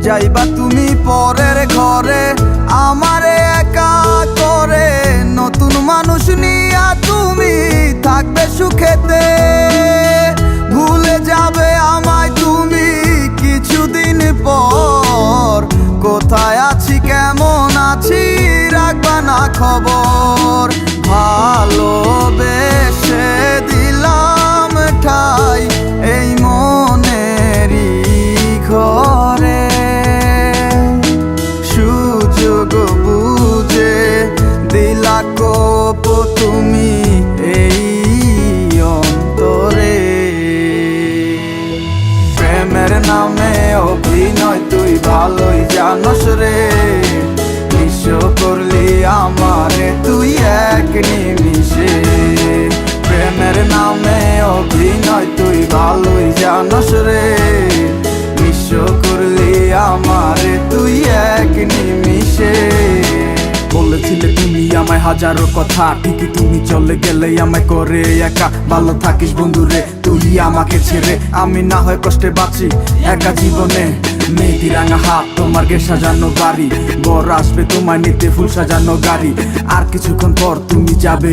যাইবা তুমি পরের ঘরে আমারে একা করে, নতুন মানুষ নিয়া তুমি থাকবে সুখেতে। ভুলে যাবে আমায় তুমি কিছুদিন পর, কোথায় আছি কেমন আছি রাখবা না খবর। ভালোবেসে দিলাম ঠাই এই মনেরই ঘরে, সুযোগ বুঝে দিলা কোপ তুমি এই অন্তরে। প্রেমের নামে অভিনয় তুই ভালোই জানস রে, নিঃস্ব করলি আমারে তুই এক নিমিষে। প্রেমের নামে অভিনয় তুই ভালোই জানস রে, নিঃস্ব করলি আমারে তুই এক নিমিষে। বলেছিলে তুমি আমায় হাজারো কথা, ঠিকই তুমি চলে গেলে আমায় করে একা। ভালো থাকিস বন্ধুরে তুই আমাকে ছেড়ে, আমি না হয় কষ্টে বাঁচি একা জীবনে। মেয়েটি রাঙা হাত তোমার গে সাজানো বাড়ি, বর আসবে তোমায় নিতে ফুল সাজানো গাড়ি। আর কিছুক্ষণ পর তুমি যাবে।